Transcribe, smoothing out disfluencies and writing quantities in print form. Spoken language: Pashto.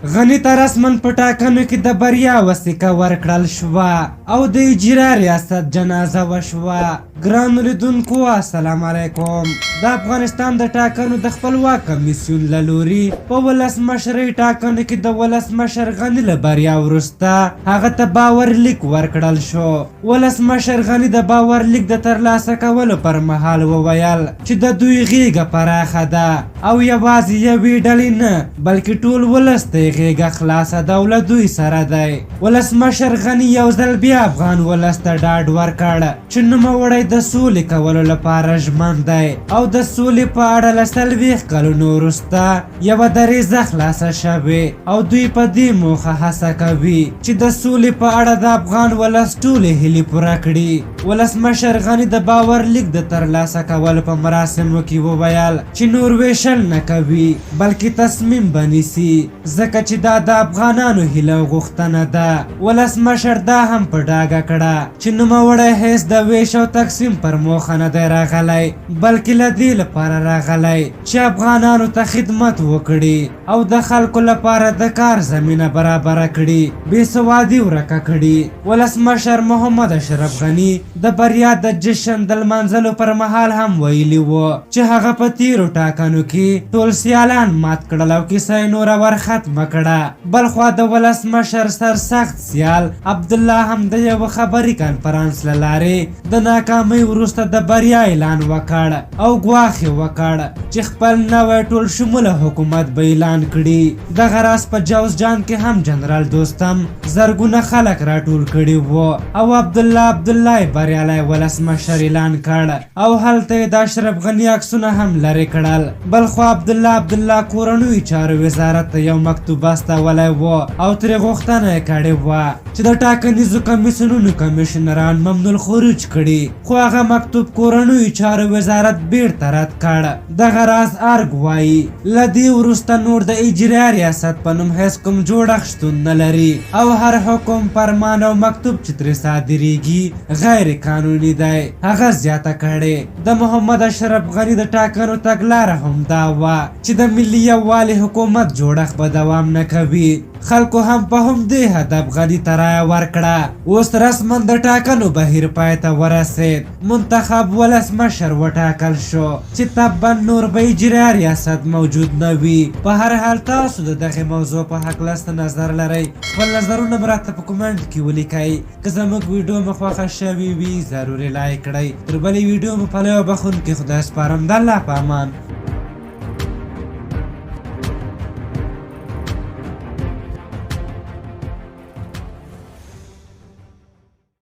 غني ته رسمن په ټاکنو کې د بریا وثیقه ورکړل شوه او د اجرا ریاست جنازه وشوه. ګرانو لیدونکو السلام علیکم. د افغانستان د ټاکنو د خپلواک کمیسیون له لوري په ولسمشرۍ ټاکنو کې د ولسمشر غني له بریا وروسته هغه ته باور لیک ورکړل شو. ولسمشر غني د باور لیک د ترلاسه کولو پر مهال وویل چې د دوی غیږه پراخه ده او یوازې یوې ډلې نه بلکې ټول ولس ته غیږه خلاصه ده او له دوی سره دی. ولسمشر غني یو ځل بیا افغان ولس ته ډاډ ورکړ چې نوموړی د سولې کولو لپاره ژمن دی او د سولې په اړه له 40 کلونو وروسته یوه دریځه خلاصه شوې او دوی په دې موخه هڅه کوي چې د سولې په اړه د افغان ولس ټولې هیلې پوره کړي. ولسمشر غني د باور لیک د ترلاسه کولو په مراسمو کې وویل چې نور ویشل نه کوي بلکې تصمیم به نیسي ځکه چې دا د افغانانو هیله غوښتنه ده. ولسمشر دا هم په ډاګه کړه چې نوموړی هیڅ د ویش او تقسیم پر موخه نه دی راغلی بلکې له دې لپاره راغلی چې افغانانو ته خدمت وکړي او د خلکو لپاره د کار زمینه برابره کړي، بېسوادي ورکه کړي. ولسمشر محمد اشرف غني د بریا د جشن د لمانځلو پر مهال هم ویلي و چې هغه په تیرو ټاکنو کې ټول سیالان مات کړل او کیسه یې نوره ورختمه کړه. بلخوا د ولسمشر سرسخت سیال عبدالله هم د یو خبري کانفرانس له لارې د ناکامۍ وروسته د بریا اعلان وکړ او ګواښ یې وکړ چې خپل نوی ټول شموله حکومت به اعلان کړي. دغه راز په جوزجان کې هم جنرال دوستم زرګونه خلک راټول کړي وو او عبدالله بریالی ولسمشر اعلان کړ او هلته یې د اشرف غني عکسونه هم لرې کړل. بلخوا عبدالله کورنیو چارو وزارت ته یو مکتوب استولی و او ترې غوښتنه یې کړې وه چې د ټاکنیزو کمیسیونونو کمیشنران ممنوع الخروج کړي، خو هغه مکتوب کورنیو چارو وزارت بیرته رد کړ. دغه راز ارګ وایي له دې وروسته نور د اجرا ریاست په نوم هیڅ کوم جوړښت شتون نه لري او هر حکم فرمان او مکتوب چې ترې صادریږي غیر قانوني دی. هغه زیاته کړې د محمد اشرف غني د ټاکنو تګلاره هم دا وه چې د ملي یووالي حکومت جوړښت به دوام نه کوي. خلکو هم په همدې هدف غني ته رایه ورکړه. اوس رسما د ټاکنو بهیر پای ته ورسید، منتخب ولسمشر وټاکل شو چې تبا نور به اجرا ریاست موجود نه وي. په هر حال تاسو د دغه موضوع په هکله څه نظر لرئ؟ خپل نظرونه به راته په کومنټ کې ولیکئ. که زموږ ویډیو مو خوښه شوې وي ضروري لایک کړئ. تر بلې ویډیو مو په لویو بخښونکي خدای سپارم. د الله په امان.